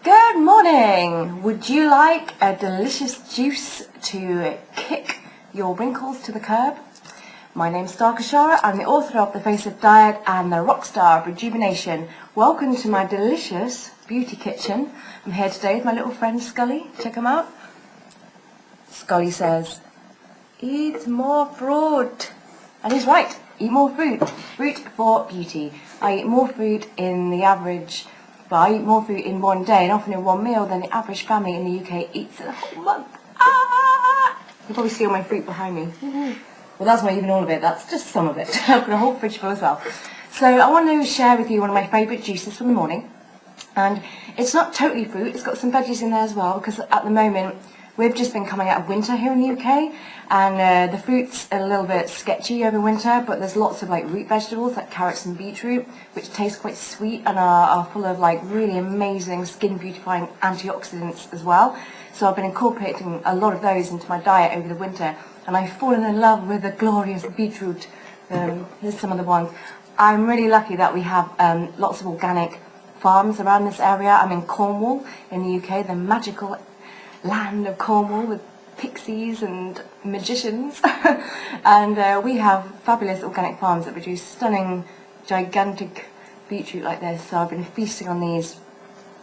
Good morning! Would you like a delicious juice to kick your wrinkles to the curb? My name's Khechara. I'm the author of the Facelift Diet and the Rockstar of Rejuvenation. Welcome to my delicious beauty kitchen. I'm here today with my little friend Scully. Check him out. Scully says, eat more fruit. And he's right. Eat more fruit. Fruit for beauty. I eat more fruit in the average... But I eat more fruit in one day and often in one meal than the average family in the UK eats in a whole month. Ah! You can probably see all my fruit behind me. Well, that's not even all of it, that's just some of it. I've got a whole fridge full as well. So I want to share with you one of my favourite juices from the morning. And it's not totally fruit, it's got some veggies in there as well, because at the moment we've just been coming out of winter here in the UK, and the fruit's a little bit sketchy over winter, but there's lots of like root vegetables like carrots and beetroot, which taste quite sweet and are full of like really amazing skin beautifying antioxidants as well. So I've been incorporating a lot of those into my diet over the winter, and I've fallen in love with the glorious beetroot. Here's some of the ones. I'm really lucky that we have lots of organic farms around this area. I'm in Cornwall in the UK, the magical land of Cornwall with pixies and magicians. And we have fabulous organic farms that produce stunning, gigantic beetroot like this. So I've been feasting on these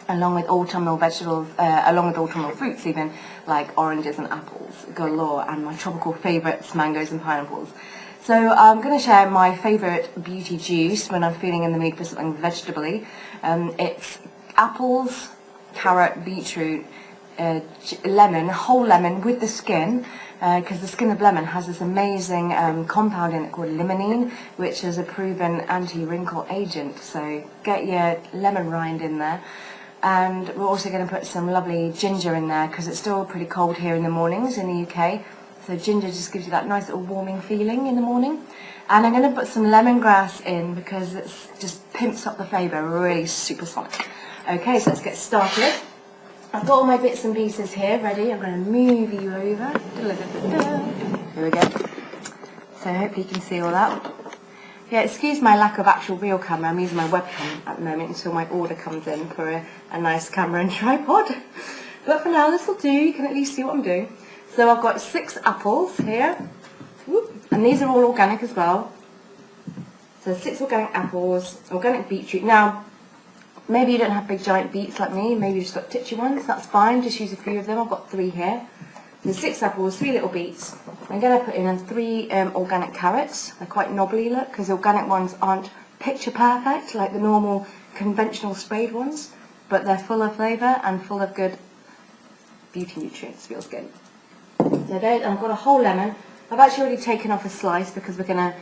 along with autumnal vegetables, along with autumnal fruits even, like oranges and apples galore, and my tropical favourites, mangoes and pineapples. So I'm going to share my favourite beauty juice when I'm feeling in the mood for something vegetable-y. It's apples, carrot, beetroot, lemon, whole lemon with the skin, because the skin of lemon has this amazing compound in it called limonene, which is a proven anti-wrinkle agent. So get your lemon rind in there. And we're also going to put some lovely ginger in there because it's still pretty cold here in the mornings in the UK. So ginger just gives you that nice little warming feeling in the morning. And I'm going to put some lemongrass in because it just pimps up the flavour, really super sonic. Okay, so let's get started. I've got all my bits and pieces here ready. I'm going to move you over. Here we go. So hopefully you can see all that. Yeah, excuse my lack of actual real camera. I'm using my webcam at the moment until my order comes in for a nice camera and tripod. But for now, this will do. You can at least see what I'm doing. So I've got 6 apples here. And these are all organic as well. So 6 organic apples, organic beetroot. Now, maybe you don't have big giant beets like me, maybe you've just got titchy ones, that's fine, just use a few of them. I've got 3 here. There's 6 apples, 3 little beets. I'm going to put in 3 organic carrots. They're quite knobbly look, because organic ones aren't picture perfect like the normal conventional sprayed ones, but they're full of flavour and full of good beauty nutrients for your skin. So there, I've got a whole lemon. I've actually already taken off a slice because we're going to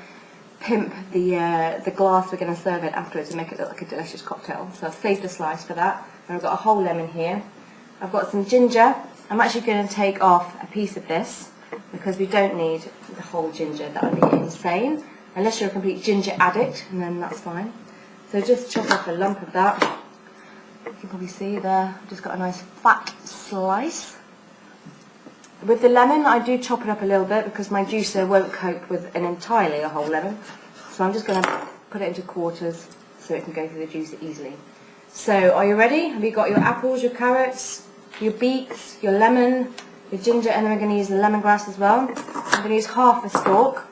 pimp the glass we're going to serve it afterwards and make it look like a delicious cocktail. So I've saved a slice for that. And I've got a whole lemon here. I've got some ginger. I'm actually going to take off a piece of this because we don't need the whole ginger. That would be insane. Unless you're a complete ginger addict, and then that's fine. So just chop off a lump of that. You can probably see there, I've just got a nice fat slice. With the lemon, I do chop it up a little bit because my juicer won't cope with entirely a whole lemon. So I'm just going to put it into quarters so it can go through the juicer easily. So, are you ready? Have you got your apples, your carrots, your beets, your lemon, your ginger, and then we're going to use the lemongrass as well. I'm going to use half a stalk,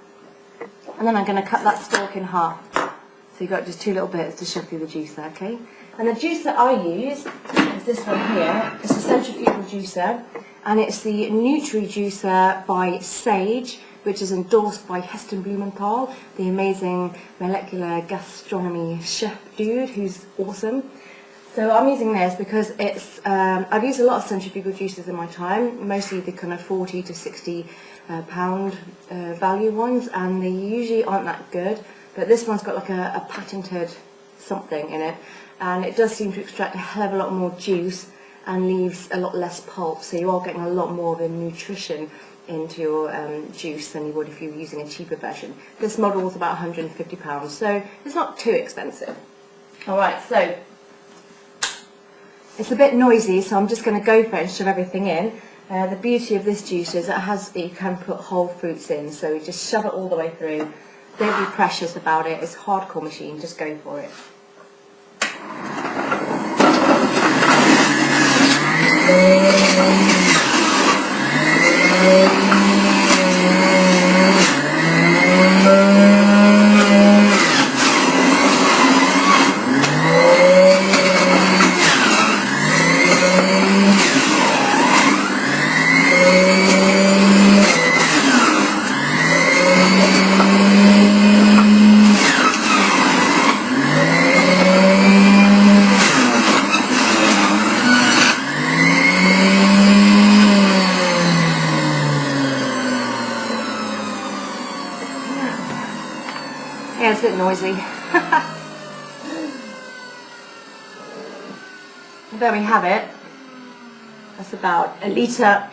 and then I'm going to cut that stalk in half. So you've got just 2 little bits to shove through the juicer, okay? And the juicer I use is this one here. It's a centrifugal juicer, and it's the Nutri Juicer by Sage, which is endorsed by Heston Blumenthal, the amazing molecular gastronomy chef dude who's awesome. So I'm using this because it's, I've used a lot of centrifugal juicers in my time, mostly the kind of 40 to 60 pound value ones, and they usually aren't that good, but this one's got like a patented something in it, and it does seem to extract a hell of a lot more juice and leaves a lot less pulp, so you are getting a lot more of the nutrition into your juice than you would if you were using a cheaper version. This model is about £150, so it's not too expensive. Alright, so it's a bit noisy, so I'm just going to go for it and shove everything in. The beauty of this juice is you can put whole fruits in, so you just shove it all the way through. Don't be precious about it, it's a hardcore machine, just go for it. Yeah, it's a bit noisy. There we have it. That's about a litre,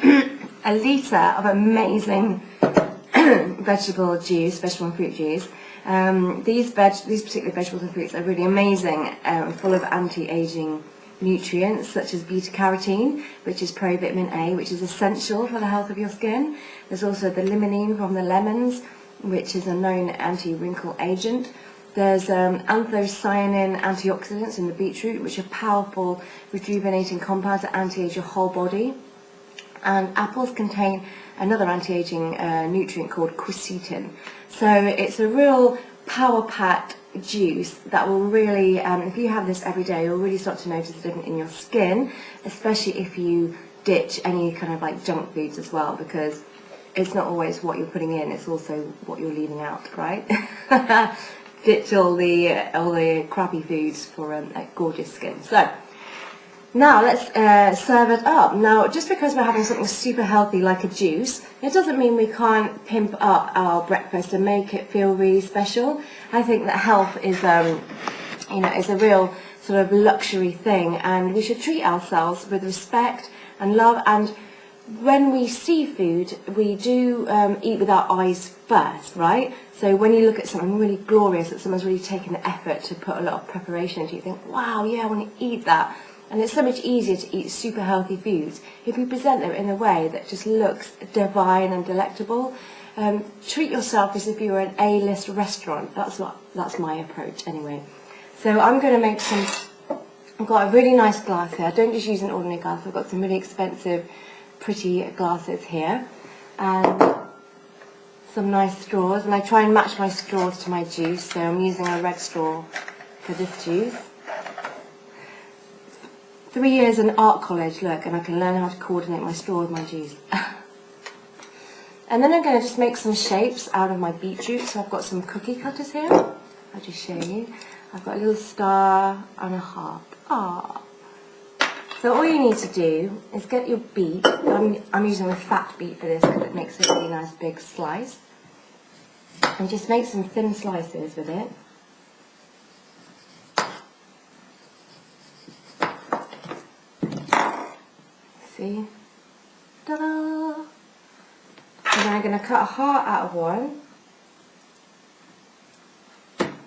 a litre of amazing vegetable juice, vegetable and fruit juice. These particular vegetables and fruits are really amazing, full of anti-aging nutrients such as beta-carotene, which is provitamin A, which is essential for the health of your skin. There's also the limonene from the lemons, which is a known anti-wrinkle agent. There's anthocyanin antioxidants in the beetroot, which are powerful rejuvenating compounds that anti-age your whole body. And apples contain another anti-aging nutrient called quercetin. So it's a real power-packed juice that will really, if you have this every day, you'll really start to notice a difference in your skin, especially if you ditch any kind of like junk foods as well, because it's not always what you're putting in, it's also what you're leaving out, right? Ditch all the crappy foods for a gorgeous skin. So now let's serve it up. Now, just because we're having something super healthy like a juice, it doesn't mean we can't pimp up our breakfast and make it feel really special. I think that health is, is a real sort of luxury thing, and we should treat ourselves with respect and love. And when we see food, we do eat with our eyes first, right? So when you look at something really glorious, that someone's really taken the effort to put a lot of preparation into, you think, wow, yeah, I want to eat that. And it's so much easier to eat super healthy foods if we present them in a way that just looks divine and delectable. Treat yourself as if you were an A-list restaurant. That's my approach anyway. So I'm going to make some. I've got a really nice glass here. I don't just use an ordinary glass. I've got some really expensive, pretty glasses here, and some nice straws. And I try and match my straws to my juice. So I'm using a red straw for this juice. 3 years in art college, look, and I can learn how to coordinate my straw with my juice. And then I'm going to just make some shapes out of my beetroot. So I've got some cookie cutters here. I'll just show you. I've got a little star and a heart. Ah. So all you need to do is get your beet. I'm using a fat beet for this because it makes a really nice big slice. And just make some thin slices with it. See? Ta-da! And then I'm going to cut a heart out of one,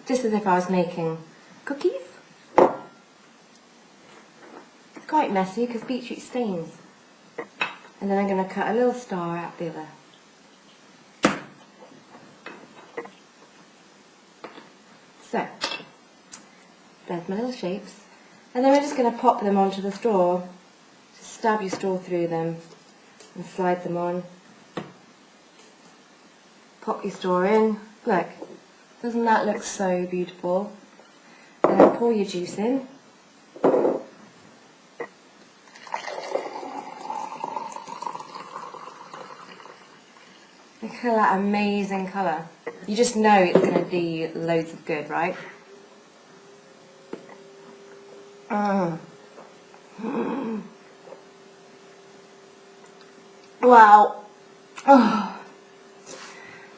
just as if I was making cookies. It's quite messy because beetroot stains. And then I'm going to cut a little star out the other. So, there's my little shapes. And then we're just going to pop them onto the straw. Stab your straw through them and slide them on. Pop your straw in. Look, doesn't that look so beautiful? And then pour your juice in. Look at that amazing colour. You just know it's going to do loads of good, right? Wow. Oh.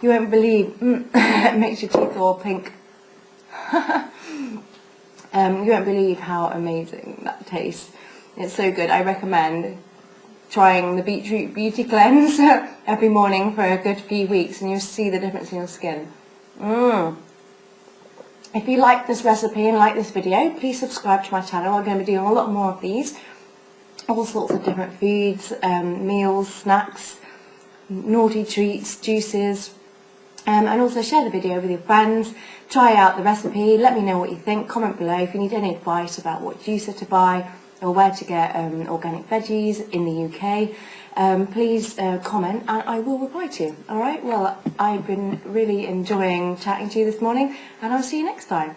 You won't believe, it makes your teeth all pink. You won't believe how amazing that tastes. It's so good. I recommend trying the Beetroot Beauty Cleanse every morning for a good few weeks, and you'll see the difference in your skin. If you like this recipe and like this video, please subscribe to my channel. I'm going to be doing a lot more of these. All sorts of different foods, meals, snacks, naughty treats, juices, and also share the video with your friends. Try out the recipe, let me know what you think, comment below if you need any advice about what juicer to buy, or where to get organic veggies in the UK, please comment and I will reply to you. Alright, well, I've been really enjoying chatting to you this morning and I'll see you next time.